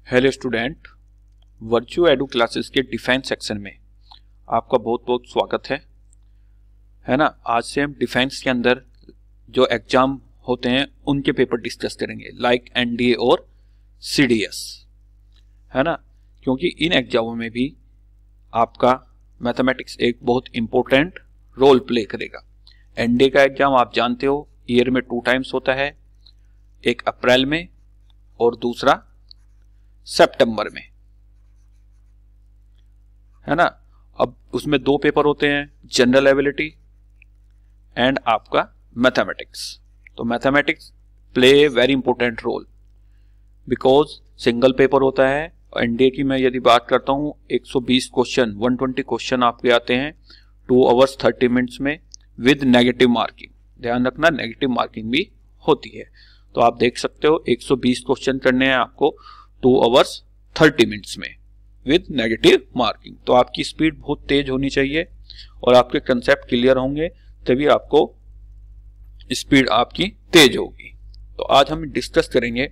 Hello student, virtual edu classes के defence section में आपका बहुत बहुत स्वागत है ना। आज से हम डिफेंस के अंदर जो एग्जाम होते हैं उनके पेपर डिस्कस करेंगे, लाइक एनडीए और सीडीएस, है ना। क्योंकि इन एग्जामों में भी आपका मैथमेटिक्स एक बहुत इंपॉर्टेंट रोल प्ले करेगा। एनडीए का एग्जाम आप जानते हो ईयर में 2 टाइम्स होता है, एक अप्रैल में और दूसरा सितंबर में, है ना। अब उसमें 2 पेपर होते हैं, जनरल एबिलिटी एंड आपका मैथमेटिक्स। तो mathematics play a very important role because single paper होता है। एनडीए की मैं यदि बात करता हूं 120 क्वेश्चन 120 क्वेश्चन आपके आते हैं 2 आवर्स 30 मिनट्स में विद नेगेटिव मार्किंग। ध्यान रखना, नेगेटिव मार्किंग भी होती है। तो आप देख सकते हो 120 क्वेश्चन करने हैं आपको 2 आवर्स 30 मिनट्स में विद नेगेटिव मार्किंग। तो आपकी स्पीड बहुत तेज होनी चाहिए और आपके कंसेप्ट क्लियर होंगे, तभी आपको स्पीड आपकी तेज होगी। तो आज हम डिस्कस करेंगे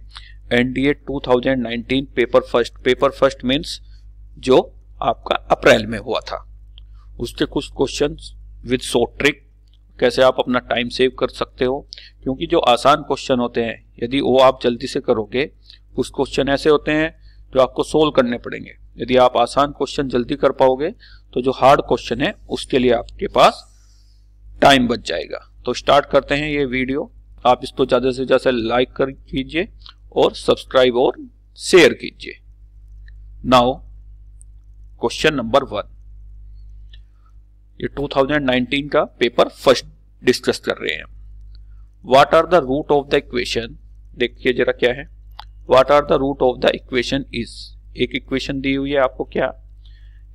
एनडीए 2019 पेपर फर्स्ट मीन्स जो आपका अप्रैल में हुआ था, उसके कुछ क्वेश्चंस विद शॉर्ट ट्रिक, कैसे आप अपना टाइम सेव कर सकते हो। क्योंकि जो आसान क्वेश्चन होते हैं यदि वो आप जल्दी से करोगे, कुछ क्वेश्चन ऐसे होते हैं जो आपको सोल्व करने पड़ेंगे। यदि आप आसान क्वेश्चन जल्दी कर पाओगे तो जो हार्ड क्वेश्चन है उसके लिए आपके पास टाइम बच जाएगा। तो स्टार्ट करते हैं ये वीडियो। आप इसको ज्यादा से ज्यादा लाइक कर कीजिए और सब्सक्राइब और शेयर कीजिए। नाउ क्वेश्चन नंबर 1, ये 2019 का पेपर फर्स्ट डिस्कस कर रहे हैं। What are the root of the equation, देखिए जरा क्या है। What are the root of the equation is, एक इक्वेशन दी हुई है आपको क्या,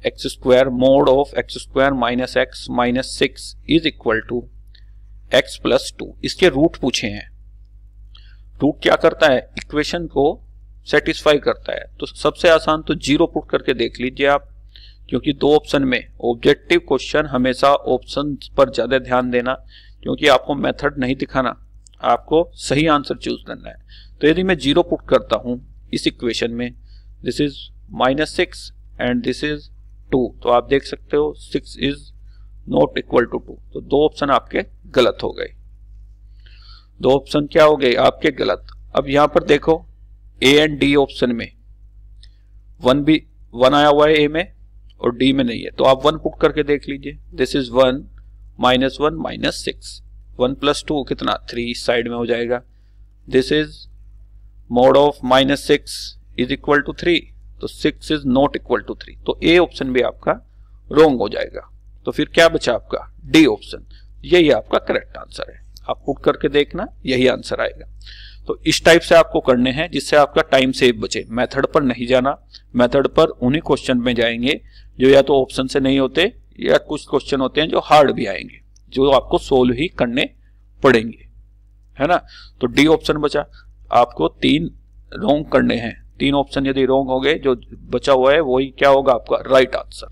x square mod of x square minus x minus 6 is equal to x plus 2। इसके रूट पूछे हैं। रूट क्या करता है, इक्वेशन को सेटिस्फाई करता है। तो सबसे आसान तो 0 पुट करके देख लीजिए आप, क्योंकि 2 ऑप्शन में ऑब्जेक्टिव क्वेश्चन हमेशा ऑप्शन पर ज्यादा ध्यान देना, क्योंकि आपको मेथड नहीं दिखाना, आपको सही आंसर चूज करना है। तो यदि मैं 0 पुट करता हूं इस इक्वेशन में, this is -6 and this is 2, तो आप देख सकते हो 6 इज नॉट इक्वल टू 2। तो 2 ऑप्शन आपके गलत हो गए। 2 ऑप्शन क्या हो गए आपके गलत। अब यहां पर देखो ए एंड डी ऑप्शन में 1 आया हुआ है ए में और डी में नहीं है, तो आप 1 पुट करके देख लीजिए। दिस इज 1 -1 -6, 1 + 2 कितना 3, इस साइड में हो जाएगा। This is mod of -6 is equal to 3, तो 6 इज नॉट इक्वल टू 3, तो ए ऑप्शन भी आपका रॉन्ग हो जाएगा। तो फिर क्या बचा आपका, डी ऑप्शन, यही आपका करेक्ट आंसर है। आप पुट करके देखना, यही आंसर आएगा। तो इस टाइप से आपको करने हैं जिससे आपका टाइम सेव बचे। मेथड पर नहीं जाना, मेथड पर उन्हीं क्वेश्चन में जाएंगे जो या तो ऑप्शन से नहीं होते या कुछ क्वेश्चन होते हैं जो हार्ड भी आएंगे, जो आपको सोल्व ही करने पड़ेंगे, है ना। तो डी ऑप्शन बचा। आपको 3 रॉन्ग करने हैं। 3 ऑप्शन यदि रॉन्ग हो गए, जो बचा हुआ है वही क्या होगा आपका राइट आंसर।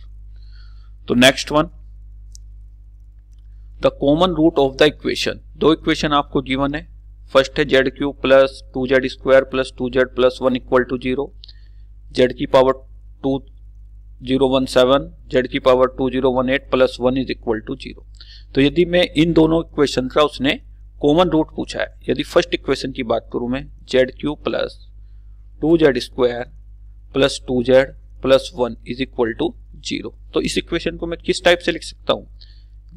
तो next one, the common root of the equation. 2 equation आपको गिवन है। फर्स्ट है z³ + 2z² + 2z + 1 equal to 0, z⁻² 2017 z⁻² 2018 + 1 is equal to 0। तो यदि मैं इन दोनों इक्वेशन का उसने कॉमन रूट पूछा है, यदि फर्स्ट इक्वेशन की बात करूं मैं, z³ + 2z² + 2z + 1 is equal to 0, तो इस इक्वेशन को मैं किस टाइप से लिख सकता हूं,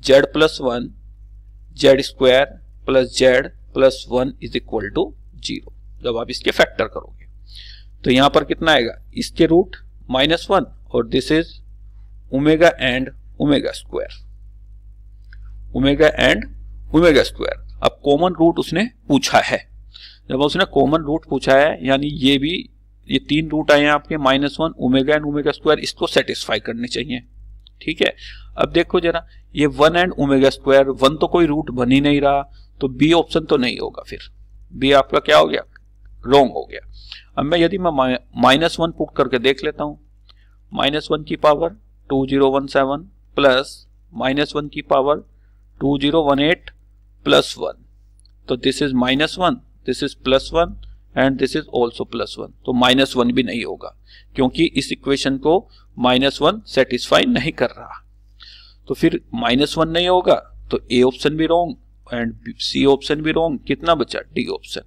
z + 1 z² + z + 1 is equal to 0। जब आप इसके फैक्टर करोगे तो यहां पर कितना आएगा, इसके रूट -1 और this is omega and omega square, omega and omega square. अब कॉमन रूट उसने पूछा है। जब उसने कॉमन रूट पूछा है, यानी ये 3 रूट आए हैं आपके -1 ओमेगा एंड ओमेगा स्क्वायर, इसको सेटिस्फाई करने चाहिए, ठीक है। अब देखो जरा, ये 1 एंड ओमेगा स्क्वायर, 1 तो कोई रूट बन ही नहीं रहा, तो बी ऑप्शन तो नहीं होगा, फिर बी आपका क्या हो गया, रॉन्ग हो गया। अब मैं यदि मैं -1 पुट करके देख लेता हूं, -1 की पावर 2017 प्लस -1 की पावर 2018 + 1, तो this is -1, this is +1 and this is also +1, तो -1 भी नहीं होगा क्योंकि इस इक्वेशन को -1 सेटिस्फाई नहीं कर रहा। तो फिर -1 नहीं होगा तो ए ऑप्शन भी रॉन्ग एंड सी ऑप्शन भी रॉन्ग। कितना बचा? D option,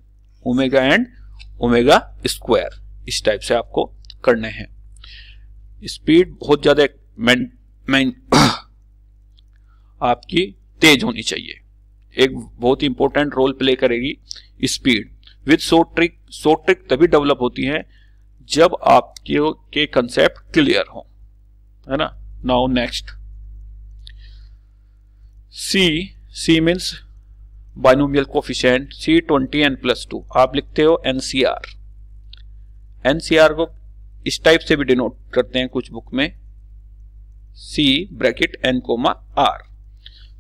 omega and omega square. इस टाइप से आपको करने हैं। स्पीड बहुत ज्यादा आपकी तेज होनी चाहिए, एक बहुत इंपॉर्टेंट रोल प्ले करेगी स्पीड। विद शॉर्ट ट्रिक तभी डेवलप होती है जब आपके कंसेप्ट क्लियर हो, है ना। Now next, C means binomial coefficient, C20 n+2 आप लिखते हो NCR। NCR को इस टाइप से भी डिनोट करते हैं कुछ बुक में, C ब्रैकेट N, R।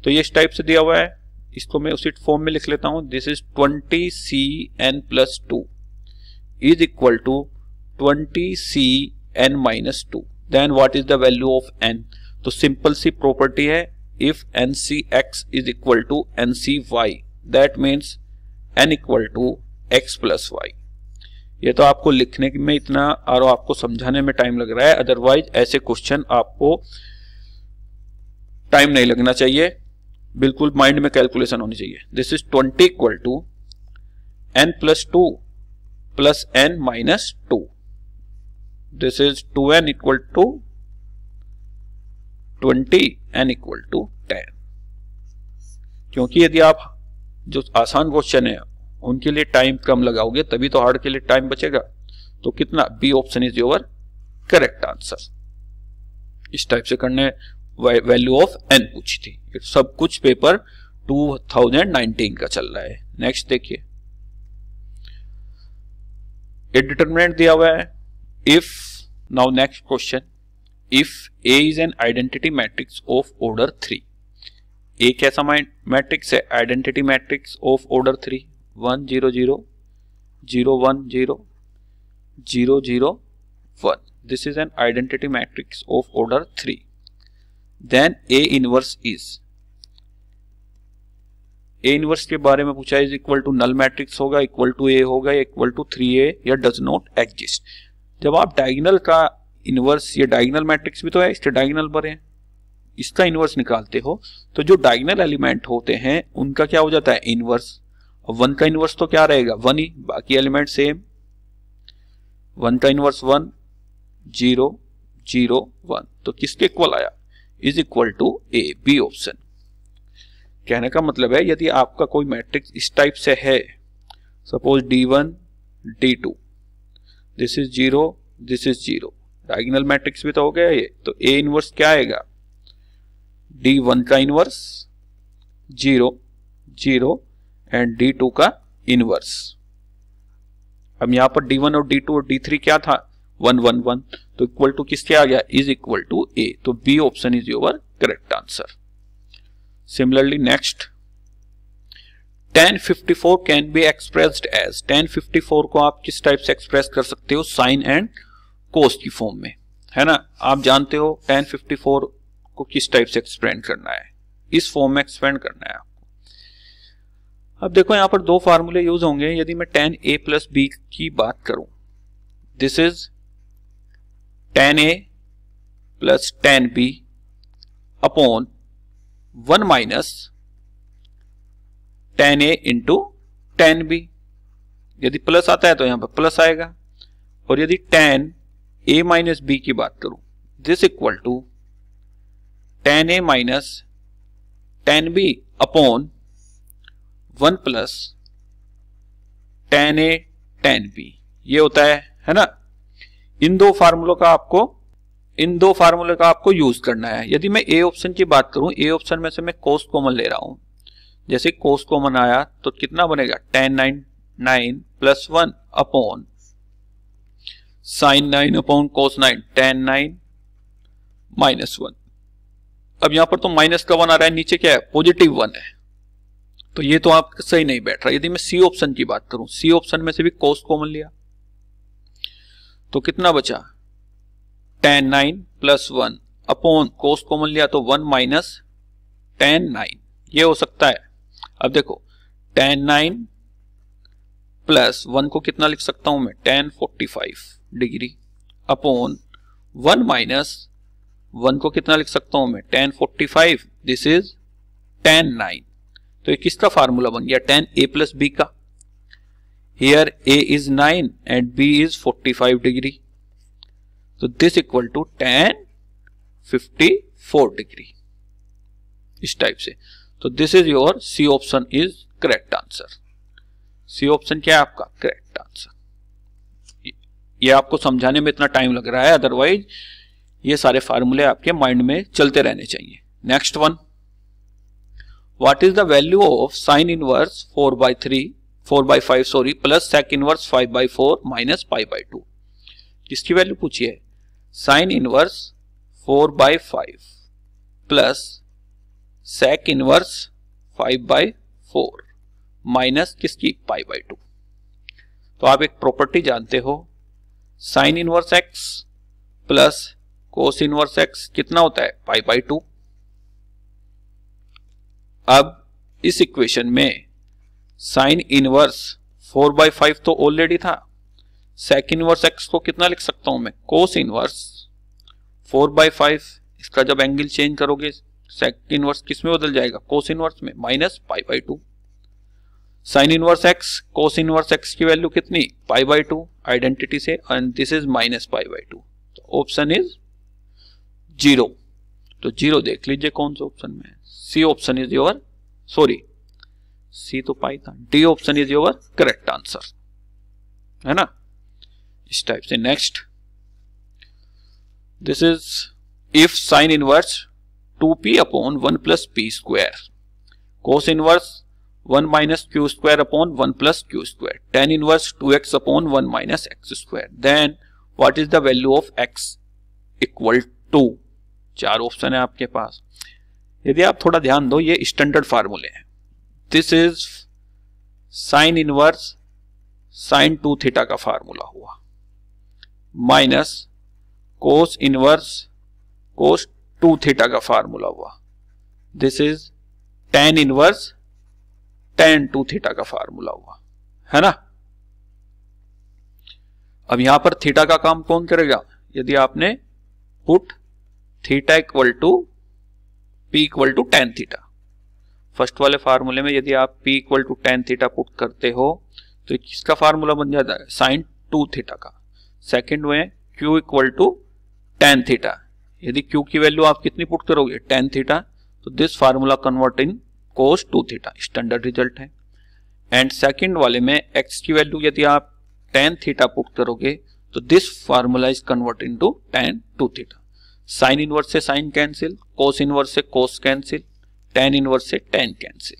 तो ये इस टाइप से दिया हुआ है, इसको मैं उसी फॉर्म में लिख लेता हूं। This is 20CN+2 is equal to 20CN-2। Then what is the value of n? तो सिंपल सी प्रॉपर्टी है, if NCX is equal to NCY that means n equal to x+y। ये तो आपको लिखने में इतना और आपको समझाने में टाइम लग रहा है, अदरवाइज ऐसे क्वेश्चन आपको टाइम नहीं लगना चाहिए, बिल्कुल माइंड में कैलकुलेशन होनी चाहिए। This is 20 equal to n+2 plus n-2। This is 2n equal to 20, n equal to 10। क्योंकि यदि आप जो आसान क्वेश्चन है उनके लिए टाइम कम लगाओगे तभी तो हार्ड के लिए टाइम बचेगा। तो कितना? B option is your correct answer. इस टाइप से करने वैल्यू ऑफ n पूछी थी। सब कुछ पेपर 2019 का चल रहा है। नेक्स्ट देखिए, एक डिटरमिनेंट दिया हुआ है। If, now next question, if A is an identity matrix of order 3। A कैसा मैट्रिक्स है? Identity matrix of order 3, 1 0 0 0 1 0 0 0 1। This is an identity matrix of order 3। Then A inverse is, A inverse के बारे में पूछा, is equal to null matrix होगा, equal to A होगा, equal to 3A या does not exist. जब आप diagonal का इनवर्स, ये डायगोनल मैट्रिक्स भी तो है, इसके डायगोनल पर है, इसका इनवर्स निकालते हो तो जो डायगोनल एलिमेंट होते हैं उनका क्या हो जाता है? इनवर्स। 1 का इनवर्स तो क्या रहेगा? 1 ही, बाकी एलिमेंट सेम। 1 का इनवर्स 1 0 0 1, तो किसके इक्वल आया? Is equal to A, B option. कहने का मतलब है यदि आपका कोई मैट्रिक्स इस टाइप से है, suppose D1 D2, this is 0 this is 0, diagonal matrix भी तो हो गया ये, तो A इनवर्स क्या आएगा? D1 का इनवर्स 0 0 एंड D2 का इनवर्स। अब यहां पर D1 और D2 और D3 क्या था? 1 1 1, तो इक्वल टू किसके आ गया? इज इक्वल टू A, तो B option is your correct answer. Similarly next, tan 54 can be expressed as. tan 54 को आप किस टाइप से एक्सप्रेस कर सकते हो? साइन एंड कोस की फॉर्म में, है ना। आप जानते हो tan 54 को किस टाइप से एक्सपेंड करना है, इस फॉर्म में एक्सपेंड करना है आपको। अब देखो यहां पर दो फार्मूले यूज होंगे। यदि मैं tan A प्लस B की बात करूं, this is tan A plus tan B upon 1 minus tan A into tan B। यदि प्लस आता है तो यहां पर प्लस आएगा, और यदि tan A माइनस B की बात करूं, this equal to tan A minus tan B upon 1 plus tan A tan B, ये होता है ना। इन दो फार्मूलों का आपको यूज करना है। यदि मैं ए ऑप्शन की बात करूं, ए ऑप्शन में से मैं कोस कॉमन ले रहा हूं, जैसे कोस कॉमन आया तो कितना बनेगा? tan 9 plus 1 upon sin 9 upon कोस 9, tan 9 माइनस 1। अब यहां पर तो माइनस का 1 आ रहा है, नीचे क्या है? पॉजिटिव 1 है, तो ये तो आप सही नहीं बैठ रहा। यदि मैं सी ऑप्शन की बात करूं, सी ऑप्शन में से भी कोस कॉमन लिया तो कितना बचा? tan 9 प्लस 1 अपॉन कोस कॉमन लिया तो 1 माइनस tan 9, ये हो सकता है। अब देखो tan 9 प्लस 1 को कितना लिख सकता हूं मैं, tan 45 डिग्री अपॉन 1 माइनस 1 को कितना लिख सकता हूं मैं, tan 45, दिस इज tan 9। तो ये किसका फार्मूला बन गया, tan a प्लस b का। Here a is 9 and b is 45 degree, तो this equal to tan 54 degree, इस टाइप से। तो this is your C option is correct answer. C option क्या है आपका, करेक्ट आंसर। ये आपको समझाने में इतना टाइम लग रहा है, अदरवाइज ये सारे फार्मूले आपके माइंड में चलते रहने चाहिए। Next one, what is the value of sine inverse 4/5 sorry plus sec inverse 5/4 minus π/2। किसकी वैल्यू पूछी है, sine inverse 4/5 plus sec inverse 5/4 minus किसकी, π/2। तो आप एक प्रॉपर्टी जानते हो, sine inverse x plus cos inverse x कितना होता है, π/2। अब इस इक्वेशन में साइन इनवर्स 4/5 तो ऑलरेडी था, सेक इनवर्स x को कितना लिख सकता हूं मैं, कोस इनवर्स 4/5। इसका जब एंगल चेंज करोगे सेक इनवर्स किस में बदल जाएगा, कोस इनवर्स में, minus π/2। Sine inverse x cos inverse x की वैल्यू कितनी, π/2 आइडेंटिटी से, एंड दिस इज माइनस π/2। तो ऑप्शन इज 0। तो 0 देख लीजिए कौन सा ऑप्शन में है। C option is your, sorry C तो पाई था, D option is your correct answer, है ना, इस टाइप से। Next, this is if sine inverse 2p upon 1 plus P square, cos inverse 1 minus Q square upon 1 plus Q square, tan inverse 2x upon 1 minus X square, then what is the value of x equal to. 4 option है आपके पास। यदि आप थोड़ा ध्यान दो, ये standard फार्मूले हैं। This is sine inverse sine 2 theta का फार्मूला हुआ, माइनस कोस इनवर्स कोस 2 थीटा का फार्मूला हुआ, this is tan inverse tan 2 theta का फार्मूला हुआ, है ना। अब यहां पर थीटा का काम कौन करेगा, यदि आपने put theta equal to p equal to tan theta, first वाले फार्मूले में यदि आप p equal to tan theta put करते हो तो किसका फार्मूला बन जाता है, साइन 2 थीटा का। सेकंड में q equal to tan theta, यदि q की वैल्यू आप कितनी पुट करोगे, tan थीटा, तो this formula convert in cos 2 theta, standard result है। एंड सेकंड वाले में x की वैल्यू यदि आप tan थीटा पुट करोगे तो this formula is convert into tan 2 theta. Sine inverse से साइन कैंसिल, कोस इनवर्स से कोस कैंसिल, tan इनवर्स से tan कैंसिल,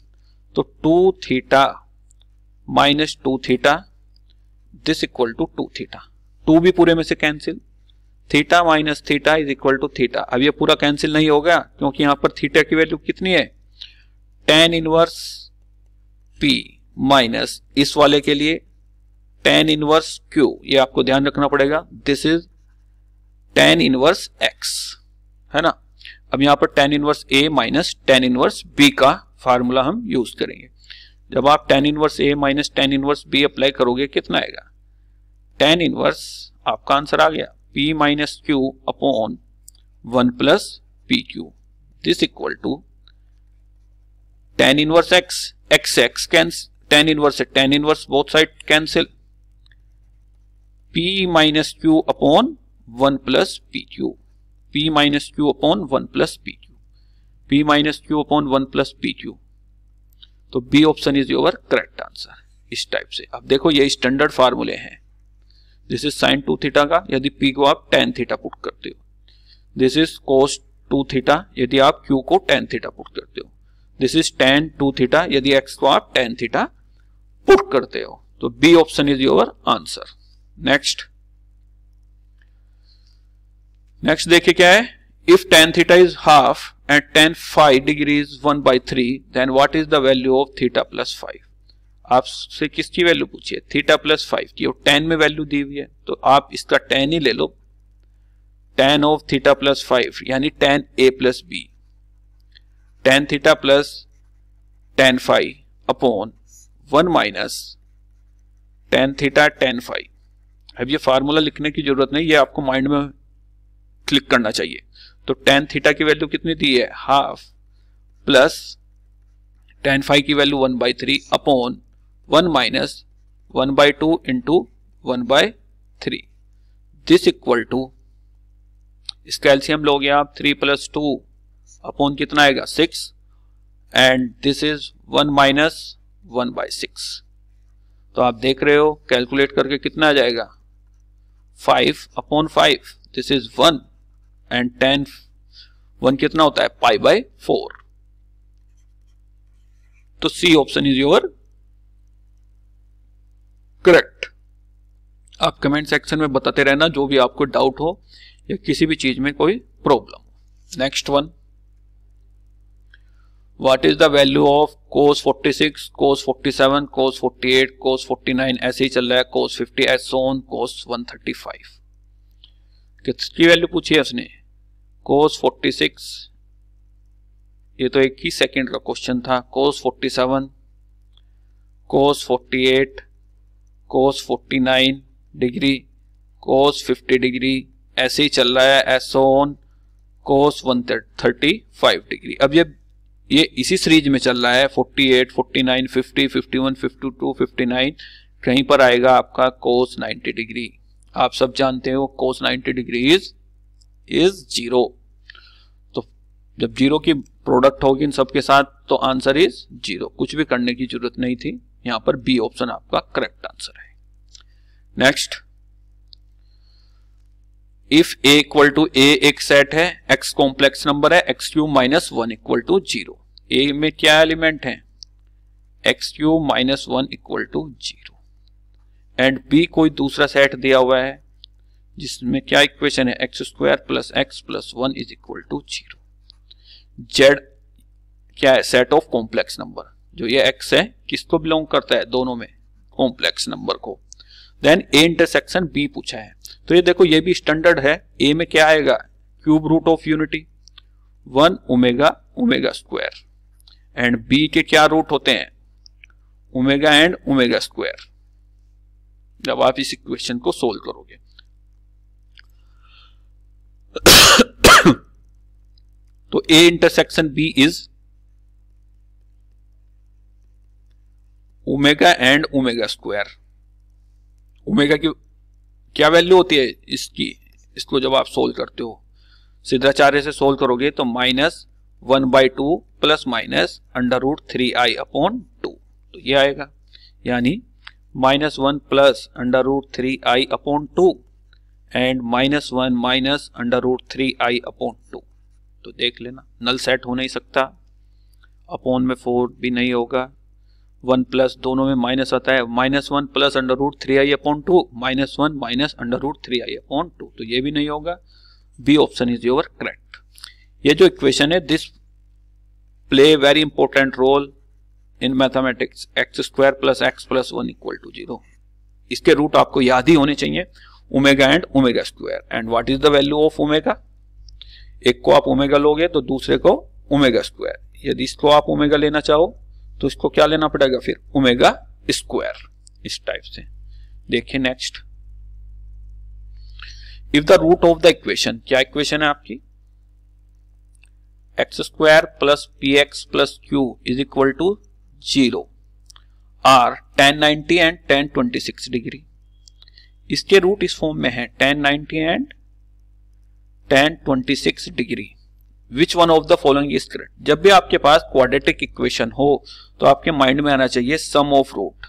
तो 2 theta minus 2 theta this equal to 2 theta. 2 भी पूरे में से cancel, theta minus theta is equal to theta. अब ये पूरा कैंसिल नहीं होगा क्योंकि यहां पर थीटा की वैल्यू कितनी है, tan इनवर्स p माइनस इस वाले के लिए tan इनवर्स q, ये आपको ध्यान रखना पड़ेगा, this is tan inverse x, है ना। अब यहां पर tan inverse a minus tan inverse b का फार्मूला हम यूज करेंगे। जब आप tan inverse a minus tan inverse b apply करोगे कितना आएगा, tan इनवर्स आपका आंसर आ गया p minus Q upon 1 plus P Q, this equal to tan inverse x cancel, tan inverse से tan inverse both side cancel, p minus Q upon 1 plus P Q, p minus Q upon 1 plus P Q, p minus Q upon 1 plus P Q, तो B option is your correct answer, इस type से। अब देखो ये standard फार्मूले हैं, this is sine 2 theta का यदि p को आप tan थीटा पुट करते हो, दिस इज कोस 2 थीटा यदि आप q को tan थीटा पुट करते हो, दिस इज tan 2 थीटा यदि x को आप tan थीटा पुट करते हो, तो B option is your answer. Next देखिए क्या है, if tan theta is half and tan phi degree is 1/3 then what is the value of theta plus 5। आपसे किसकी वैल्यू पूछी है, थीटा प्लस 5 की, और tan में वैल्यू दी हुई है तो आप इसका tan ही ले लो, tan ऑफ थीटा प्लस 5 यानी tan a plus b, tan theta plus tan phi upon 1 minus tan theta tan phi. अब ये फार्मूला लिखने की जरूरत नहीं, ये आपको माइंड में क्लिक करना चाहिए। तो tan थीटा की वैल्यू कितनी दी है, हाफ, प्लस tan फाई की value 1/3 upon 1 minus 1/2 into 1/3। This equal to, इसका एलसीएम लोगे आप 3 + 2 अपॉन कितना आएगा 6, एंड दिस इज 1 माइनस 1/6। तो आप देख रहे हो कैलकुलेट करके कितना आ जाएगा 5 upon 5, this is 1, and tan 1 कितना होता है π/4। तो C option is your correct. आप कमेंट सेक्शन में बताते रहना जो भी आपको डाउट हो या किसी भी चीज में कोई प्रॉब्लम हो। Next one, what is the value of cos 46, cos 47, cos 48, cos 49, ऐसे ही चल रहा है, cos 50 एज सोन, cos 135। किसकी वैल्यू पूछी है उसने, cos 46, ये तो एक ही सेकंड का क्वेश्चन था, cos 47, cos 48, cos 49 degree, cos 50 degree, ऐसे ही चल रहा है एज सोन, cos 135 डिग्री। अब ये इसी सीरीज में चल रहा है, 48, 49, 50, 51, 52, 59, कहीं पर आएगा आपका cos 90 डिग्री। आप सब जानते हो cos 90 डिग्री इज 0। तो जब 0 की प्रोडक्ट होगी इन सबके साथ तो आंसर इज 0। कुछ भी करने की जरूरत नहीं थी, यहां पर बी ऑप्शन आपका करेक्ट आंसर है। Next, if a equal to a एक सेट है, x कॉम्प्लेक्स नंबर है, x³ minus 1 equal to 0। a में क्या एलिमेंट है, x³ minus 1 equal to 0, and b कोई दूसरा सेट दिया हुआ है जिसमें क्या इक्वेशन है, x² plus x plus 1 is equal to 0। z क्या है, सेट ऑफ कॉम्प्लेक्स नंबर, जो ये x है किसको बिलोंग करता है, दोनों में, कॉम्प्लेक्स नंबर को। देन a इंटरसेक्शन b पूछा है, तो ये देखो ये भी स्टैंडर्ड है। a में क्या आएगा, cube root of unity 1 omega omega square, and b के क्या रूट होते हैं, ओमेगा एंड ओमेगा स्क्वायर। जब आप इस इक्वेशन को सोल्व करोगे तो a intersection b is omega and omega square. Omega की क्या वैल्यू होती है इसकी, इसको जब आप सोल्व करते हो सिद्धाचार्य से सोल्व करोगे तो -1/2 प्लस माइनस √3i अपॉन 2, तो ये आएगा, यानी -1 plus √3i upon 2 and -1 minus √3i upon 2। तो देख लेना नल सेट हो नहीं सकता, अपॉन में 4 भी नहीं होगा, 1 प्लस दोनों में माइनस आता है, -1 plus √3i upon 2, -1 minus √3i upon 2, तो ये भी नहीं होगा। B option is your correct. ये जो इक्वेशन है, this play very important role in mathematics, x² plus x plus 1 equal to 0। इसके रूट आपको याद ही होने चाहिए, omega and omega square. And what is the value of omega, एक को आप ओमेगा लोगे तो दूसरे को ओमेगा स्क्वायर। यदि इसको आप ओमेगा लेना चाहो तो इसको क्या लेना पड़ेगा फिर, ओमेगा स्क्वायर, इस टाइप से। देखिए next, if the root of the equation, क्या इक्वेशन है आपकी, x² plus px plus q is equal to 0 are tan 90 and tan 26 degree. इसके रूट इस फॉर्म में है, tan 90 and tan 26 degree. Which one of the following is correct. जब भी आपके पास क्वाड्रेटिक इक्वेशन हो तो आपके माइंड में आना चाहिए sum of root,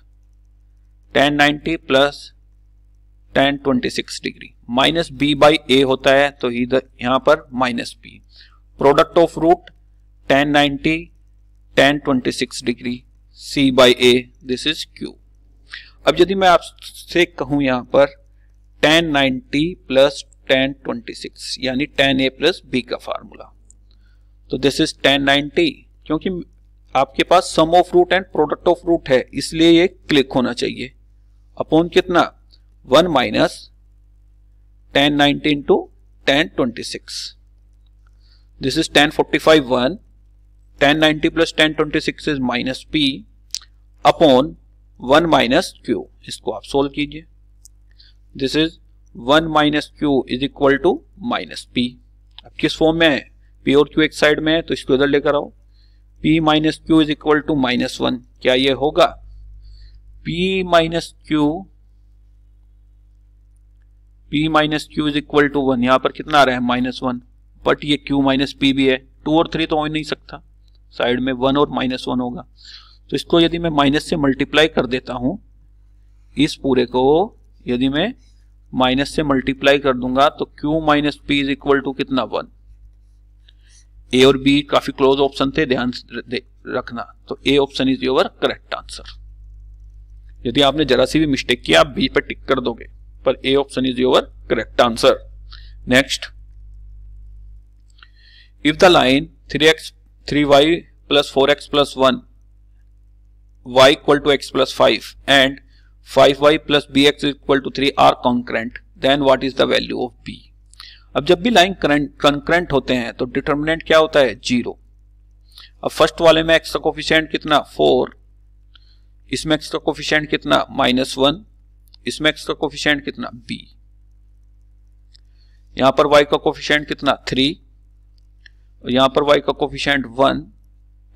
tan 90 plus tan 26 degree, minus b by a होता है तो इधर यहां पर minus b, product of root tan 90 tan 26 degree c by a, this is q। अब यदि मैं आपसे कहूं यहां पर tan 90 प्लस tan 26 यानी tan a प्लस b का फार्मूला, तो दिस इज tan 90, क्योंकि आपके पास sum of root and product of root है इसलिए ये क्लिक होना चाहिए, अपॉन कितना 1 minus tan 90 into tan 26, this is tan 45 1, tan 90 plus tan 26 is minus p upon 1 minus Q, इसको आप सोल्व कीजिए। This is 1 minus Q is equal to minus P. अब किस फॉर्म में है, पी और क्यू एक साइड में है तो इसको इधर लेकर आओ। P minus Q is equal to -1, क्या ये होगा? P minus Q is equal to 1, यहां पर कितना आ रहा है -1, बट ये क्यू माइनस पी भी है, 2 और 3 तो हो ही नहीं सकता, साइड में 1 और -1 होगा। तो इसको यदि मैं माइनस से मल्टीप्लाई कर देता हूं, इस पूरे को यदि मैं माइनस से मल्टीप्लाई कर दूंगा तो q minus P is equal to कितना 1। ए और बी काफी क्लोज ऑप्शन थे, ध्यान रखना। तो ए option is your correct answer. यदि आपने जरा सी भी मिस्टेक किया आप बी पर टिक कर दोगे, पर ए option is your correct answer. Next, if the line 3x 3y plus 4x plus 1 y equal to x plus 5 and 5y plus bx equal to 3 are concurrent, then what is the value of b? अब जब भी line concurrent होते हैं तो determinant क्या होता है? 0। अब फर्स्ट वाले में x का कोफिशिएंट कितना 4, इसमें x का कोफिशिएंट कितना -1, इसमें x का कोफिशिएंट कितना b, यहां पर y का कोफिशिएंट कितना 3, यहां पर y का कोफिशिएंट 1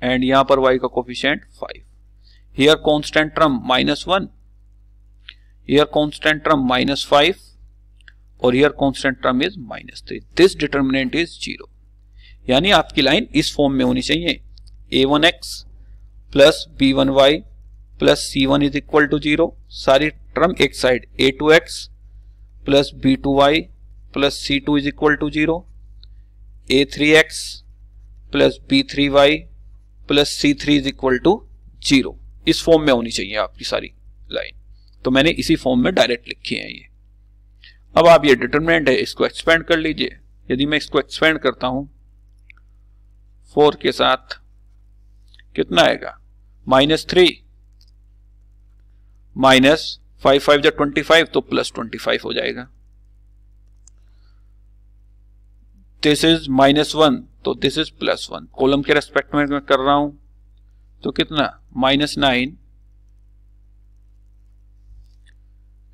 एंड यहां पर y का coefficient 5। Here constant term -1, here constant term -5 और here constant term is -3। This determinant is 0। यानी आपकी लाइन इस फॉर्म में होनी चाहिए, a1x plus b1y plus c1 is equal to 0, सारी टर्म एक side, a2x plus b2y plus c2 is equal to 0, a3x plus b3y plus c3 is equal to 0। इस form में होनी चाहिए आपकी सारी लाइन, तो मैंने इसी फॉर्म में डायरेक्ट लिखी है ये। अब आप ये डिटरमिनेंट है, इसको एक्सपेंड कर लीजिए। यदि मैं इसको एक्सपेंड करता हूं 4 के साथ, कितना आएगा? -3 माइनस 5 5 जा 25 तो प्लस 25 हो जाएगा। दिस इज -1 तो दिस इज +1। कॉलम के रेस्पेक्ट में मैं कर रहा हूं तो कितना -9,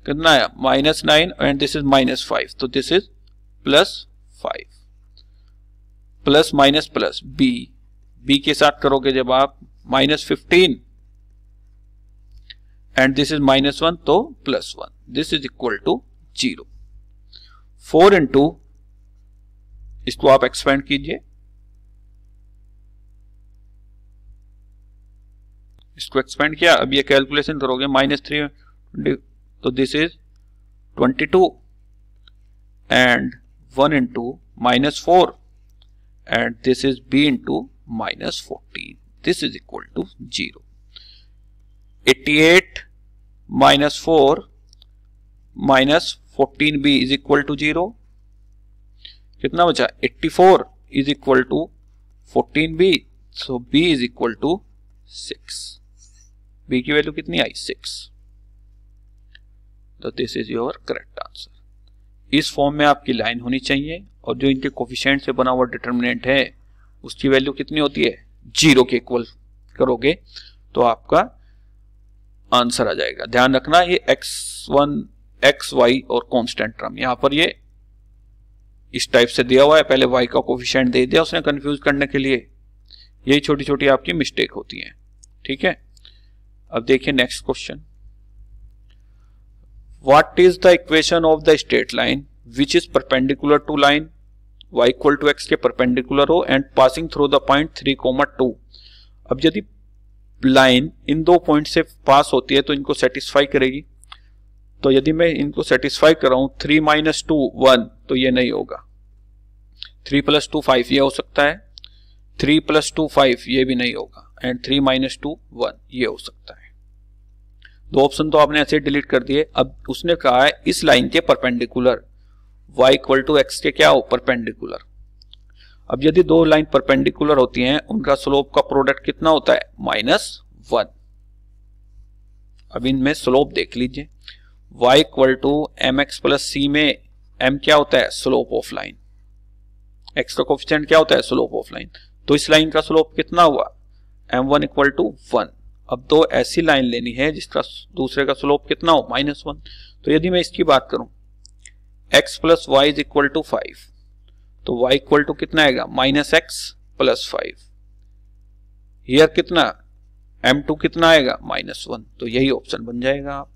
कितना आया -9 एंड दिस इज -5 तो this is +5। Plus minus plus B के साथ करोगे जब आप -15 एंड दिस इज -1 तो +1, this is equal to 0। 4 into, इसको आप एक्सपेंड कीजिए, इसको एक्सपेंड किया, अब ये कैलकुलेशन करोगे -3 तो this is 22 and 1 into -4 and this is b into -14, this is equal to 0। 88 -4 -14b is equal to 0, कितना बचा? 84 is equal to 14b, so b is equal to 6। b की वैल्यू कितनी आई? 6। तो this is your correct answer. इस form में आपकी line होनी चाहिए और जो इनके कोफिशिएंट से बना हुआ डिटर्मिनेंट है उसकी वैल्यू कितनी होती है? 0 के इक्वल करोगे तो आपका आंसर आ जाएगा। ध्यान रखना ये x1 xy और कांस्टेंट टर्म, यहां पर ये इस टाइप से दिया हुआ है, पहले y का कोफिशिएंट दे दिया उसने कंफ्यूज करने के लिए। यही छोटी छोटी आपकी मिस्टेक होती है, ठीक है। अब देखिए next question, what is the equation of the straight line which is perpendicular to line y equal to x के परपेंडिकुलर हो and passing through the point 3,2। अब यदि लाइन इन दो पॉइंट से पास होती है तो इनको सेटिस्फाई करेगी। तो यदि मैं इनको सेटिस्फाई कर रहा हूं 3 - 2 1 तो ये नहीं होगा। 3 + 2 5 ये हो सकता है, 3 + 2 5 ये भी नहीं होगा एंड 3 - 2 1 ये हो सकता है। दो ऑप्शन तो आपने ऐसे डिलीट कर दिए। अब उसने कहा है इस लाइन के perpendicular y equal to x के क्या हो? परपेंडिकुलर। अब यदि दो लाइन परपेंडिकुलर होती हैं उनका स्लोप का प्रोडक्ट कितना होता है? -1। अब इनमें स्लोप देख लीजिए, y इक्वल टू mx + c में m क्या होता है? Slope of line. x का कोफिशिएंट क्या होता है? Slope of line. तो इस लाइन का स्लोप कितना हुआ? m1 इक्वल टू 1 अब तो ऐसी लाइन लेनी है जिसका दूसरे का स्लोप कितना हो -1। तो यदि मैं इसकी बात करूं x plus Y is equal to 5, तो y इक्वल टू कितना आएगा -x प्लस 5। हियर कितना m2 कितना आएगा -1, तो यही ऑप्शन बन जाएगा। आप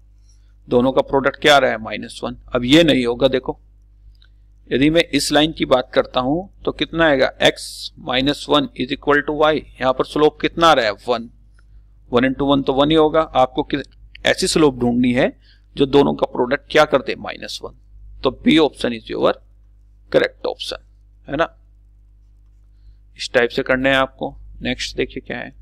दोनों का प्रोडक्ट क्या आ रहा है -1। अब ये नहीं होगा, देखो यदि मैं इस लाइन की बात करता हूं तो कितना आएगा x -1 is equal to Y. यहां पर स्लोप कितना आ रहा है 1, 1 इंटू 1 तो 1 ही होगा। आपको ऐसी स्लोप ढूंढनी है जो दोनों का प्रोडक्ट क्या करते -1, तो B option is your correct option, है ना। इस टाइप से करने हैं आपको। नेक्स्ट देखिए क्या है,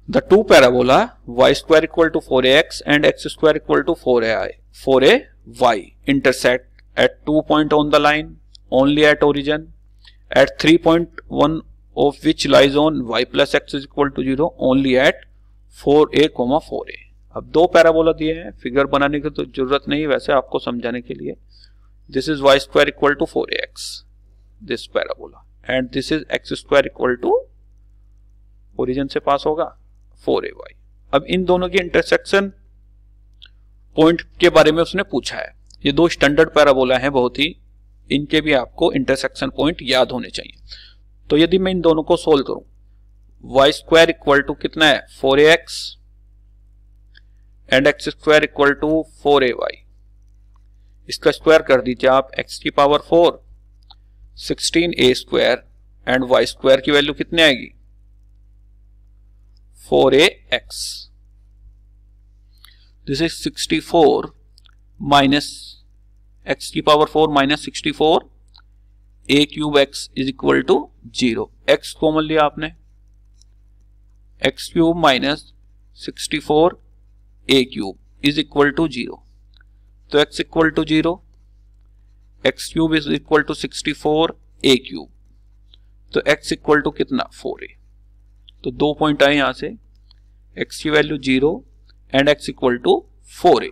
the two parabola y square equal to 4ax and x square equal to 4ay intersect at 2 point on the line only at origin at 3.1 of which lies on y plus x is equal to 0 only at 4a, 4a। अब दो parabola दिए हैं, figure बनाने की तो जरूरत नहीं, वैसे आपको समझाने के लिए। This is y square equal to 4ax this parabola and this is x square equal to origin से पास होगा 4ay। अब इन दोनों की इंटरसेक्शन पॉइंट के बारे में उसने पूछा है। ये दो स्टैंडर्ड पैराबोला हैं बहुत ही, इनके भी आपको इंटरसेक्शन पॉइंट याद होने चाहिए। तो यदि मैं इन दोनों को सोल्व करूं, y स्क्वायर इक्वल टू कितना है 4ax and x square equal to 4ay। इसका स्क्वायर कर दीजिए आप, x की power 4 16a square and y square की वैल्यू कितनी आएगी 4ax। This is 64 minus x की power 4 minus 64 a cube x is equal to 0। x common लिया आपने, x cube minus 64 a cube is equal to 0। तो x equal to 0, x cube is equal to 64 a cube, तो x equal to कितना 4a। तो दो point आए यहां से, x की value 0 and x equal to 4a।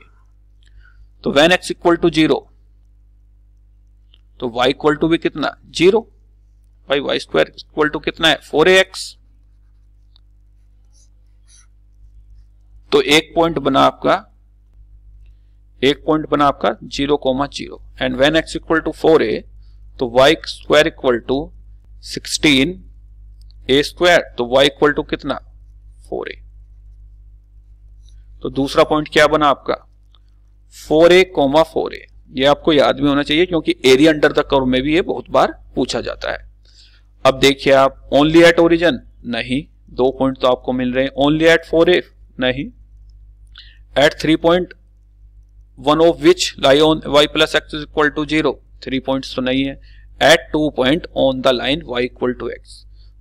तो व्हेन x इक्वल टू 0 तो y इक्वल टू भी कितना 0, भाई y स्क्वायर इक्वल टू कितना है 4ax। तो एक पॉइंट बना आपका 0,0 and when x equal to 4a तो y square equal to 16a square, तो y इक्वल टू कितना 4a। तो दूसरा पॉइंट क्या बना आपका 4a, 4a। ये आपको याद भी होना चाहिए क्योंकि एरिया अंडर द कर्व में भी ये बहुत बार पूछा जाता है। अब देखिए आप, ओनली एट ओरिजिन नहीं, दो पॉइंट तो आपको मिल रहे हैं। ओनली एट 4a नहीं, at 3.1 of which lie on y plus x is equal to 0, 3 points तो नहीं है। At 2 point on the line y equal to x,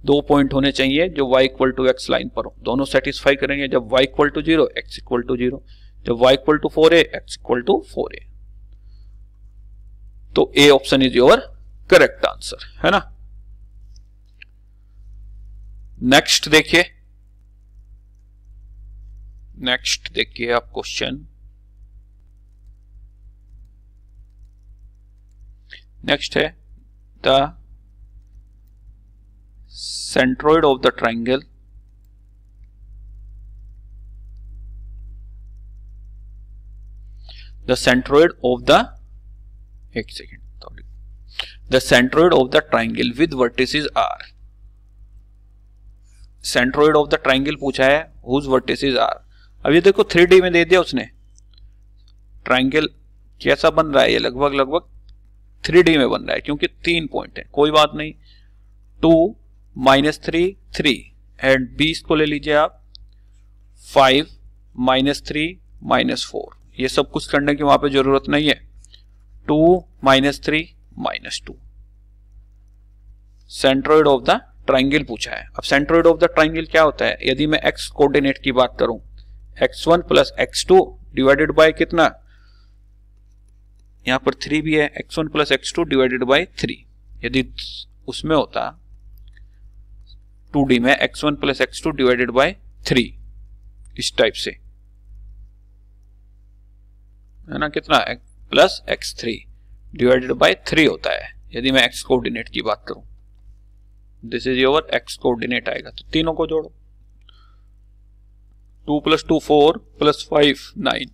दो पॉइंट होने चाहिए जो y equal to x line पर हो, दोनों सेटिस्फाई करेंगे। जब y equal to 0 x equal to 0, जब y equal to 4a x equal to 4a। तो a option is your correct answer, है ना। नेक्स्ट देखिए आप क्वेश्चन। नेक्स्ट है the centroid of the triangle the centroid of the triangle with vertices are। centroid of the triangle पूछा है, whose vertices are। अब ये देखो 3D में दे दिया उसने, ट्राइंगल कैसा बन रहा है, ये लगभग 3D में बन रहा है क्योंकि 3 पॉइंट है। कोई बात नहीं, 2 -3 3 एंड b को ले लीजिए आप 5 -3 -4। ये सब कुछ करने की वहां पे जरूरत नहीं है। 2 -3 -2 सेंट्रोइड ऑफ द ट्राइंगल पूछा है। अब सेंट्रोइड ऑफ द ट्राइंगल क्या होता है, यदि मैं x कोऑर्डिनेट की बात करूं, x1 plus x2 divided by कितना, यहां पर 3 भी है, x1 plus x2 divided by 3। यदि उसमें होता 2D में x1 plus x2 divided by 3, इस टाइप से, है ना, कितना प्लस x3 डिवाइडेड बाय 3 होता है यदि मैं x कोऑर्डिनेट की बात करूं। This is your x coordinate आएगा, तो तीनों को जोड़ो, 2 + 2 4 + 5 9,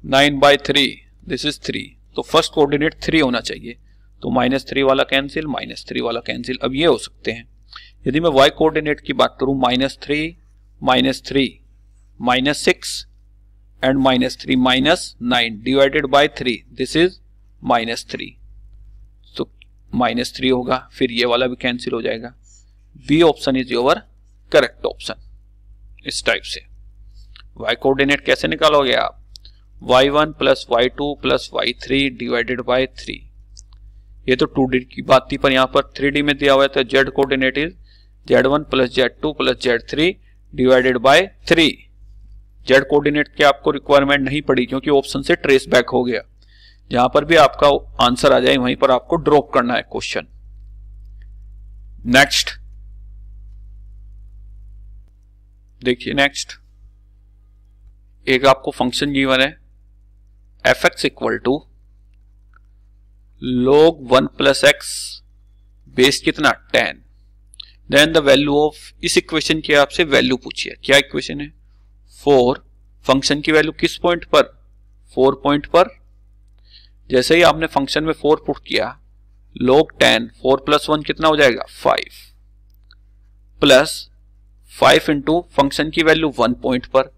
9/3, दिस इज 3, तो फर्स्ट कोऑर्डिनेट 3 होना चाहिए, तो -3 वाला कैंसिल, -3 वाला कैंसिल। अब ये हो सकते हैं, यदि मैं y कोऑर्डिनेट की बात करूं, -3 -3 -6 and -3 -9 divided by 3, this is -3, तो -3 होगा, फिर ये वाला भी कैंसिल हो जाएगा। B option is your correct option. इस टाइप से y कोऑर्डिनेट कैसे निकालोगे आप, y1 + y2 + y3 divided by 3, ये तो 2D की बात थी, पर यहां पर 3D में दिया हुआ है, तो z coordinate is z1 + z2 + z3 divided by 3। z coordinate की आपको रिक्वायरमेंट नहीं पड़ी क्योंकि ऑप्शन से ट्रेस बैक हो गया, जहां पर भी आपका आंसर आ जाए वहीं पर आपको ड्रॉप करना है क्वेश्चन। नेक्स्ट देखिए, नेक्स्ट एक आपको फंक्शन गिवन है f(x) = log 1 + x बेस कितना 10, देन द वैल्यू ऑफ, इस इक्वेशन की आपसे वैल्यू पूछिए, क्या इक्वेशन है 4, फंक्शन की वैल्यू किस पॉइंट पर, 4 पॉइंट पर। जैसे ही आपने फंक्शन में 4 पुट किया, log 10 4 + 1 कितना हो जाएगा 5, प्लस 5 इंटू फंक्शन की वैल्यू 1 पॉइंट पर,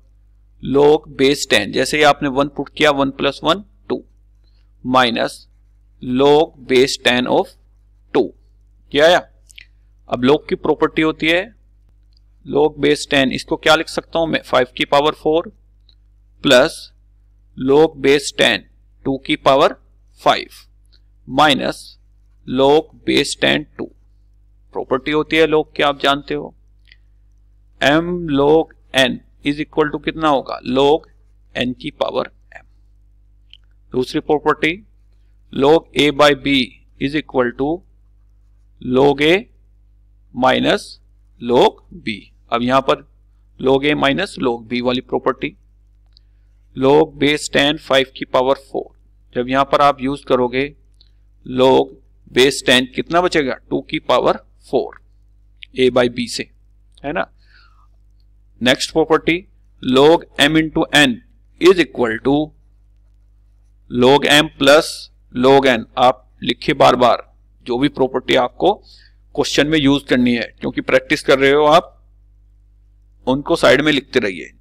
log बेस 10, जैसे ही आपने 1 पुट किया 1 + 1 2, माइनस log बेस 10 ऑफ 2, क्या आया। अब log की प्रॉपर्टी होती है log बेस 10, इसको क्या लिख सकता हूं मैं, 5 की पावर 4 प्लस log बेस 10 2 की power 5 minus log base 10 2। Property होती है log की, आप जानते हो, m log n is equal to कितना होगा, log n की पावर m। दूसरी property log a/b is equal to log a minus log b। अब यहां पर log a minus log b वाली प्रॉपर्टी, log बेस 10 5 की पावर 4, जब यहां पर आप यूज करोगे log बेस 10 कितना बचेगा 2 की पावर 4 a/b से, है ना। Next property log m into n is equal to log m plus log n। आप लिखिए बार बार, जो भी प्रॉपर्टी आपको क्वेश्चन में यूज करनी है, क्योंकि प्रैक्टिस कर रहे हो आप, उनको साइड में लिखते रहिए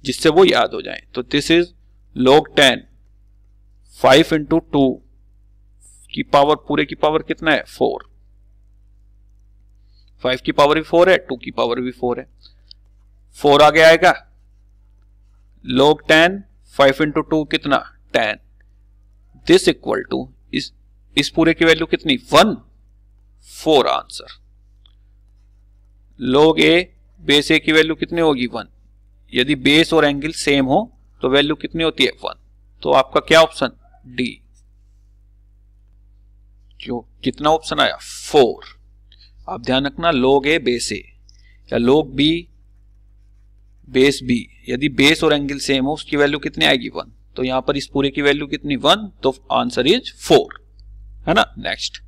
जिससे वो याद हो जाए। तो दिस इज log 10 5 इंटू 2 की पावर, पूरे की पावर कितना है 4, 5 की पावर भी 4 है, 2 की पावर भी 4 है, 4 आगे आएगा, log 10 5 इंटू 2 कितना 10, दिस इक्वल टू इस पूरे की वैल्यू कितनी 1, 4 answer. log a base a की वैल्यू कितनी होगी 1, यदि बेस और एंगल सेम हो तो वैल्यू कितनी होती है 1, तो आपका क्या ऑप्शन डी, जो कितना ऑप्शन आया 4। आप ध्यान रखना, log a बेस a या log b बेस b, यदि बेस और एंगल सेम हो उसकी वैल्यू कितनी आएगी 1, तो यहां पर इस पूरे की वैल्यू कितनी 1, तो आंसर इज 4, है ना। Next,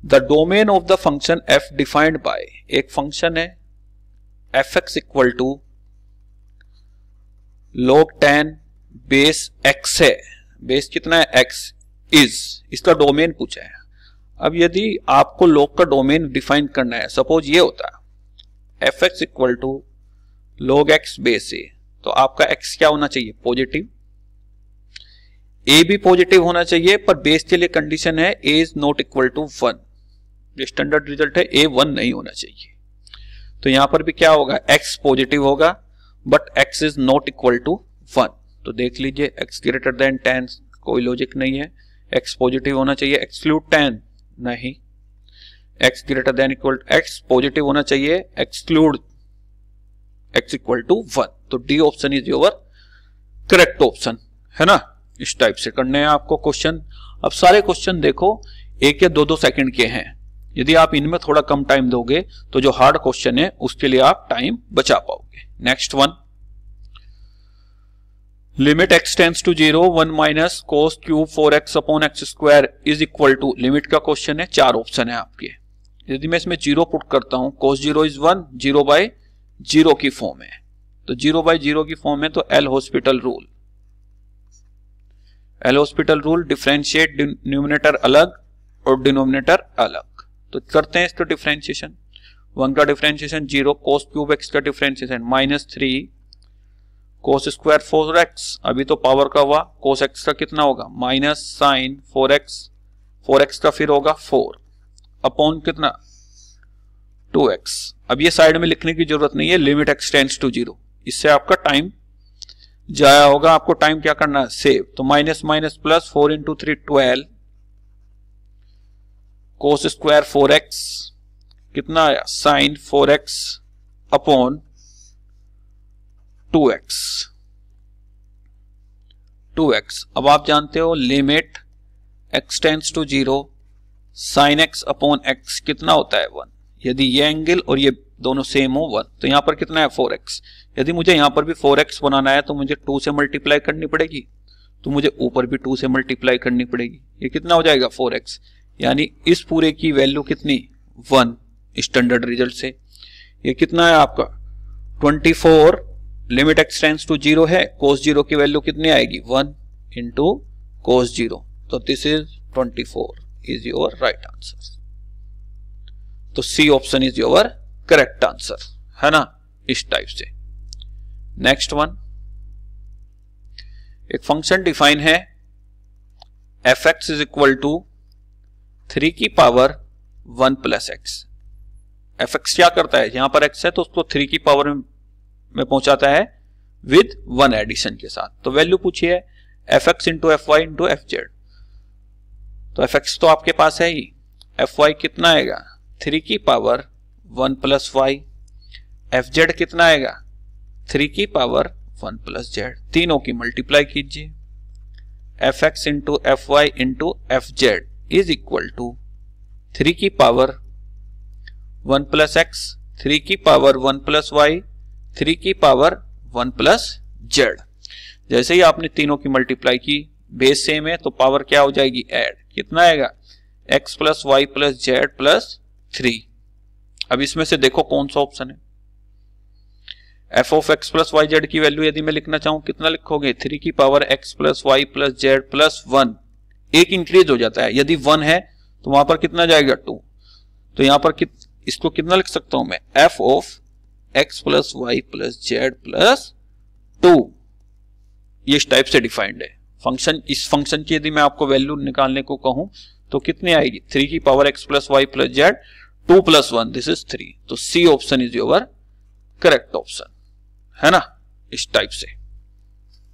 the domain of the function f defined by, एक फंक्शन है f(x) = log 10 बेस x है, बेस कितना है x इज, इसका डोमेन पूछा है। अब यदि आपको log का डोमेन डिफाइन करना है, सपोज ये होता है f(x) = log x base a, तो आपका x क्या होना चाहिए पॉजिटिव, a भी पॉजिटिव होना चाहिए, पर बेस के लिए कंडीशन है a is not equal to 1, ये स्टैंडर्ड रिजल्ट है, a 1 नहीं होना चाहिए। तो यहां पर भी क्या होगा, x पॉजिटिव होगा but x is not equal to 1, तो देख लीजिए x ग्रेटर देन 10, कोई लॉजिक नहीं है, x पॉजिटिव होना चाहिए, एक्सक्लूड 10 नहीं, x greater than equal x positive होना चाहिए, एक्सक्लूड x इक्वल टू 1, तो D option is your correct option, है ना। इस टाइप से करने हैं आपको क्वेश्चन। अब सारे क्वेश्चन देखो 1 या 2 सेकंड के हैं, यदि आप इनमें थोड़ा कम टाइम दोगे तो जो हार्ड क्वेश्चन है उसके लिए आप टाइम बचा पाओगे। Next one, limit x tends to 0 1 minus cos cube 4x upon x square is equal to, limit का क्वेश्चन है, 4 ऑप्शन है आपके, यदि मैं इसमें 0 पुट करता हूं, cos 0 इज 1, 0/0 की फॉर्म है, तो 0/0 की फॉर्म है, तो L hospital rule, L hospital rule, differentiate numerator अलग और डिनोमिनेटर अलग। तो करते हैं इसका डिफरेंशिएशन। 1 का डिफरेंशिएशन 0, cos क्यूब x का डिफरेंशिएशन -3 cos स्क्वायर 4x, अभी तो पावर का हुआ, cos x का कितना होगा माइनस साइन 4x का फिर होगा 4 अपॉन कितना 2x। अब ये साइड में लिखने की जरूरत नहीं है, लिमिट x टेंड्स टू 0, इससे आपका टाइम जाया होगा, आपको टाइम क्या करना है सेव। तो minus minus plus 4 into 3 12 cos square 4x कितना आया साइन 4x अपॉन 2x। अब आप जानते हो limit x tends to 0 sine x upon x कितना होता है 1। यदि ये एंगल और ये दोनों सेम हो 1, तो यहां पर कितना है 4x। यदि मुझे यहां पर भी 4x बनाना है तो मुझे 2 से मल्टीप्लाई करनी पड़ेगी, तो मुझे ऊपर भी 2 से मल्टीप्लाई करनी पड़ेगी। ये कितना हो जाएगा 4x, यानी इस पूरे की वैल्यू कितनी 1 स्टैंडर्ड रिजल्ट से। ये कितना है आपका 24, लिमिट x टेंड्स टू 0 है, cos 0 की वैल्यू कितनी आएगी 1 इंटू cos 0, तो this is 24 is your right answer. तो C option is your correct answer, है ना, इस टाइप से। नेक्स्ट वन, एक फंक्शन डिफाइन है fx इज इक्वल टू 3 की पावर 1 प्लस एक्स। fx क्या करता है, यहां पर x है तो उसको 3 की पावर में पहुंचाता है विद 1 एडिशन के साथ। तो वैल्यू पूछी है fx into fy into fz। तो fx तो आपके पास है ही, fy कितना आएगा 3 की पावर 1 प्लस वाई, fz कितना आएगा 3 की पावर 1 प्लस z। तीनों की मल्टीप्लाई कीजिए, fx into fy into fz is equal to 3 की पावर 1 प्लस एक्स, 3 की पावर 1 प्लस वाई, 3 की पावर 1 प्लस जेड। जैसे ही आपने तीनों की मल्टीप्लाई की, बेस सेम है तो पावर क्या हो जाएगी ऐड, कितना आएगा x plus y plus z plus 3। अब इसमें से देखो कौन सा ऑप्शन है। f of x plus y z की वैल्यू यदि मैं लिखना चाहूं कितना लिखोगे 3 की power x plus y plus z plus 1, एक इंक्रीज हो जाता है, यदि 1 है तो वहां पर कितना जाएगा 2। तो यहां पर इसको कितना लिख सकता हूं मैं f of x plus y plus z plus 2। ये इस टाइप से डिफाइंड है फंक्शन। इस फंक्शन की यदि मैं आपको वैल्यू निकालने को कहूं तो कितनी आएगी 3 की power x plus y plus z 2 plus 1, this is 3। तो C option is your correct option, है ना, इस टाइप से।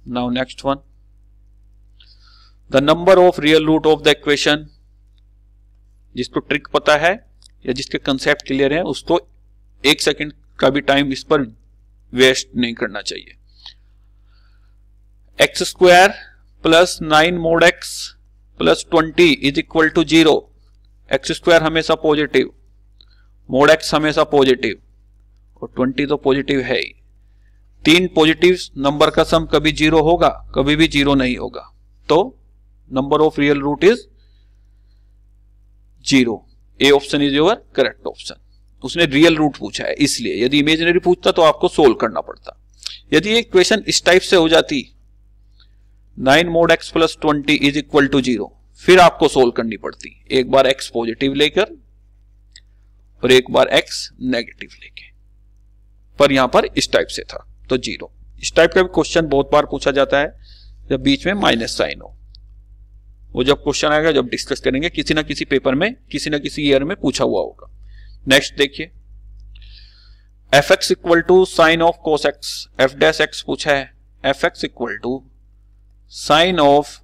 Now next one, the number of real root of the equation. जिसको ट्रिक पता है या जिसके कंसेप्ट क्लियर है उसको 1 सेकंड का भी टाइम इस पर वेस्ट नहीं करना चाहिए। X square plus 9 mod x plus 20 is equal to 0। X square हमेशा पॉजिटिव, मोड एक्स हमेशा पॉजिटिव और 20 तो पॉजिटिव है ही। 3 पॉजिटिव नंबर का सम कभी 0 होगा, कभी भी 0 नहीं होगा। तो number of real root is 0। A option is your correct option. उसने रियल रूट पूछा है इसलिए, यदि इमेजिनरी पूछता तो आपको सोल्व करना पड़ता। यदि एक क्वेश्चन इस टाइप से हो जाती 9 mod x plus 20 is equal to 0, फिर आपको सोल्व करनी पड़ती, एक बार एक्स पॉजिटिव लेकर और एक बार एक्स नेगेटिव लेके, पर यहां पर इस टाइप से था तो 0। इस टाइप का भी क्वेश्चन बहुत बार पूछा जाता है जब बीच में माइनस साइन हो। वो जब क्वेश्चन आएगा जब डिस्कस करेंगे, किसी ना किसी पेपर में किसी ना किसी ईयर में पूछा हुआ होगा। नेक्स्ट देखिए, f x equal to sine of cos x, f dash x पूछा है, f x equal to sine of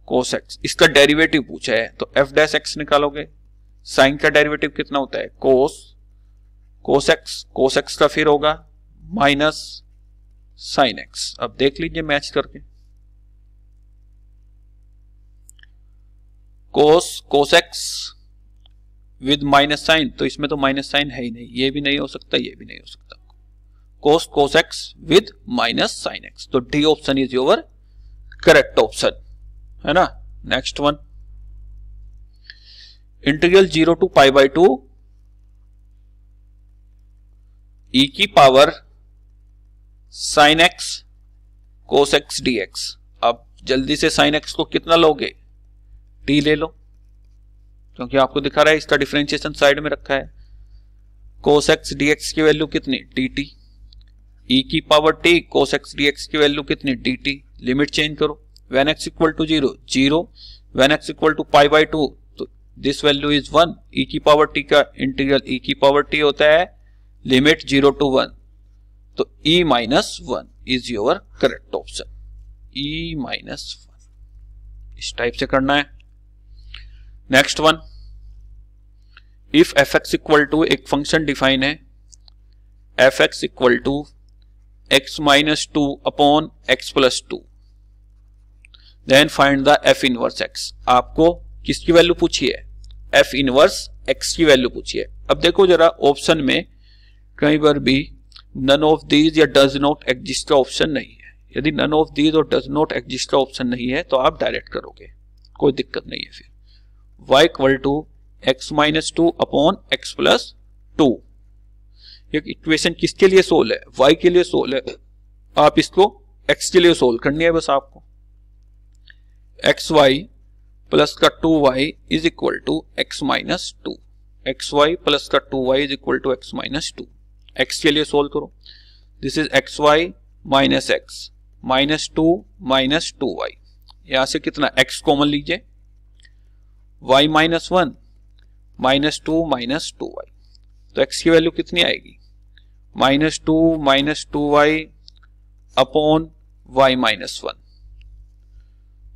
cos x, इसका डेरिवेटिव पूछा है तो एफ डैश एक्स निकालोगे। साइन का डेरिवेटिव कितना होता है कोस एक्स का फिर होगा माइनस साइन एक्स। अब देख लीजिए मैच करके, cos x with minus sine, तो इसमें तो माइनस साइन है ही नहीं, ये भी नहीं हो सकता, ये भी नहीं हो सकता। Cos x with minus sine x, तो D option is your correct option, है ना। Next one, integral 0 to pi by 2 e की power sine x cos x d x. अब जल्दी से साइन एक्स को कितना लोगे, टी ले लो, क्योंकि आपको दिखा रहा है इसका डिफरेंशिएशन साइड में रखा है। कोस एक्स डी एक्स की वैल्यू कितनी, डी टी। ई की power t cos x d x की वैल्यू कितनी, डी टी। लिमिट चेंज करो, when x equal to 0 0, when x equal to pi by 2 तो दिस वैल्यू इज 1। ई की power t का integral e की power T होता है limit 0 to 1, तो e minus 1 is your correct option, e minus 1। इस type से करना है। Next one, if f x equal to, एक फंक्शन डिफाइन है f x equal to x minus 2 upon x plus 2, then find the f inverse x. आपको किसकी value पूछी है, एफ इनवर्स एक्स की वैल्यू पूछी है। अब देखो जरा ऑप्शन में कई बार भी नन ऑफ दीज या डज नॉट एग्जिस्ट का ऑप्शन नहीं है। यदि नन ऑफ दीज और डज नॉट एग्जिस्ट का ऑप्शन नहीं है तो आप डायरेक्ट करोगे, कोई दिक्कत नहीं है। फिर y equal to x minus 2 upon x plus 2, ये इक्वेशन किसके लिए सोल्व है, y के लिए सोल्व है। आप इसको x के लिए सोल्व करनी है बस आपको। एक्स वाई प्लस का 2y is equal to x minus 2, x y plus का 2y is equal to x minus 2। x के लिए सोल्व करो, this is x y minus x minus 2 minus 2y। यहां से कितना x कॉमन लीजिए, y minus 1 minus 2 minus 2y, तो x की वैल्यू कितनी आएगी, minus 2 minus 2y upon y minus 1।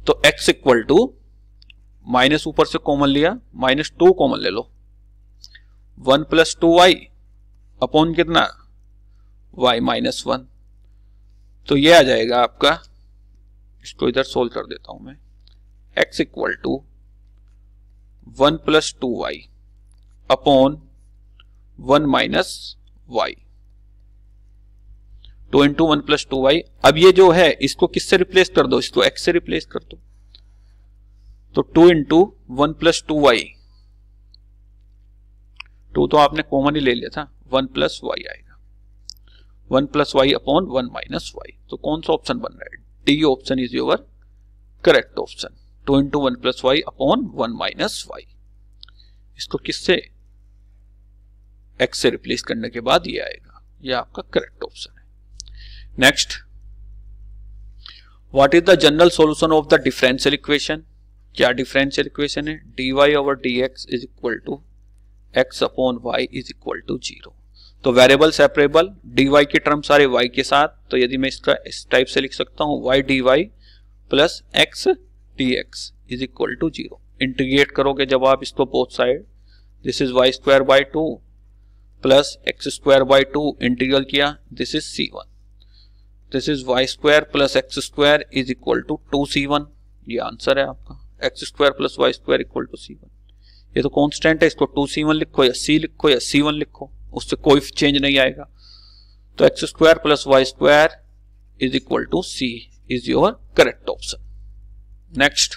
तो x इक्वल टू, माइनस ऊपर से कॉमन लिया, माइनस 2 कॉमन ले लो, 1 प्लस 2y अपॉन कितना, y माइनस 1। तो ये आ जाएगा आपका, इसको इधर सोल्व कर देता हूं मैं, x equal to 1 plus 2y upon 1 minus y, 2 into 1 plus 2y। अब ये जो है इसको किससे रिप्लेस कर दो, इसको x से रिप्लेस कर दो, तो 2 इंटू 1 प्लस 2y, 2 तो आपने कॉमन ही ले लिया था, 1 प्लस y आएगा, 1 plus y upon 1 minus y। तो कौन सा ऑप्शन बन रहा है, D option is your correct option, 2 into 1 plus y upon 1 minus y। इसको किससे, x से रिप्लेस करने के बाद ये आएगा, ये आपका करेक्ट ऑप्शन है। Next, what is the general solution of the differential equation. क्या डिफरेंशियल इक्वेशन है, dy over dx is equal to x upon y is equal to 0। तो वेरिएबल सेपरेबल, dy के टर्म सारे y के साथ, तो यदि मैं इसका इस टाइप से लिख सकता हूं y dy plus x dx is equal to 0। Integrate करोगे जब आप इसको both side, this is y square by 2 plus x square by 2 integral किया, this is c1, this is y square plus x square is equal to 2c1। ये answer है आपका, x square plus y square equal to c1। ये तो constant है, इसको 2c1 लिखो या c लिखो या c1 लिखो, उससे कोई चेंज नहीं आएगा। तो x square plus y square is equal to c is your correct option. Next,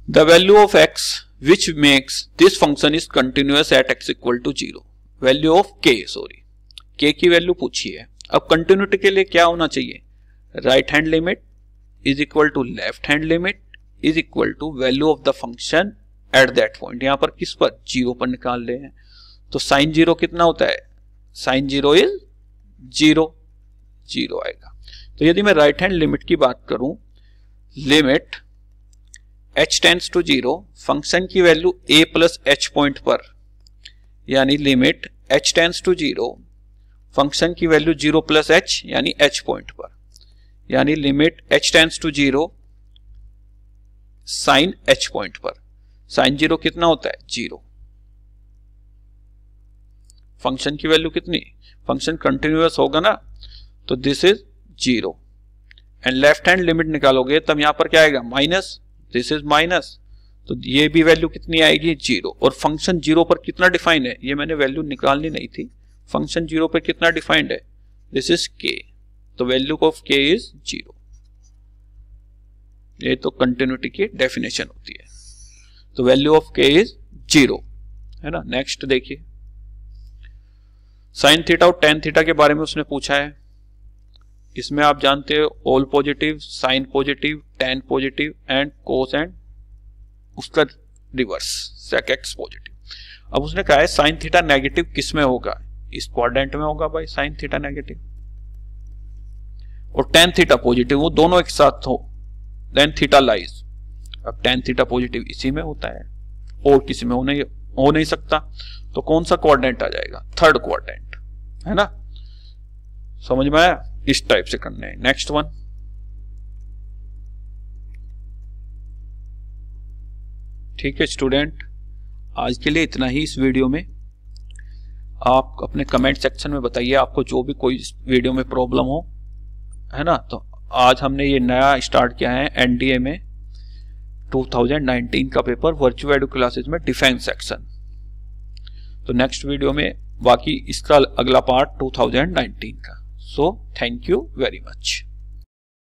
the value of x which makes this function is continuous at x equal to 0। वैल्यू of k, sorry k की value पूछी है। अब continuity के लिए क्या होना चाहिए, right hand limit is equal to left hand limit is equal to value of the function at that point. यहां पर किस पर, 0 पर निकाल रहे हैं, तो साइन 0 कितना होता है, साइन 0 इज 0, 0 आएगा। तो यदि मैं राइट हैंड लिमिट की बात करूं, limit h tends to 0, function की value a plus h point पर, यानी limit h tends to 0, function की वैल्यू 0 प्लस h यानी h पॉइंट पर, यानी limit h tends to 0 sine h point पर। साइन 0 कितना होता है, 0। फंक्शन की वैल्यू कितनी, फंक्शन कंटिन्यूअस होगा ना, तो this is 0। And left hand limit निकालोगे तब यहां पर क्या आएगा, माइनस, दिस इज माइनस, तो ये भी वैल्यू कितनी आएगी, 0। और फंक्शन 0 पर कितना डिफाइंड है, ये मैंने वैल्यू निकालनी नहीं थी, फंक्शन 0 पर कितना डिफाइंड है, दिस इज k, तो वैल्यू ऑफ k इज 0। ये तो कंटिन्यूटी की डेफिनेशन होती है, तो वैल्यू ऑफ k इज 0, है ना। नेक्स्ट देखिए, साइन थीटा और टेन थीटा के बारे में उसने पूछा है। इसमें आप जानते हो all positive, sine positive, tan positive and cos and उसका रिवर्स सेक एक्स पॉजिटिव। अब उसने कहा है साइन थीटा नेगेटिव किस में होगा, इस क्वाड्रेंट में होगा भाई साइन थीटा नेगेटिव, और टेन थीटा पॉजिटिव, वो दोनों एक साथ हो, देन थीटा लाइज। अब टेन थीटा पॉजिटिव इसी में होता है और किसी में हो नहीं सकता, तो कौन सा क्वाड्रेंट आ जाएगा, थर्ड क्वाड्रेंट, है ना। समझ में आया, इस टाइप से करने हैं। नेक्स्ट वन, ठीक है स्टूडेंट, आज के लिए इतना ही इस वीडियो में। आप अपने कमेंट सेक्शन में बताइए आपको जो भी कोई वीडियो में प्रॉब्लम हो, है ना। तो आज हमने ये नया स्टार्ट किया है एनडीए में 2019 का पेपर वर्चुअल एडु क्लासेस में डिफेंस सेक्शन। तो नेक्स्ट वीडियो में बाकी इसका अगला पार्ट 2019 का। So thank you very much.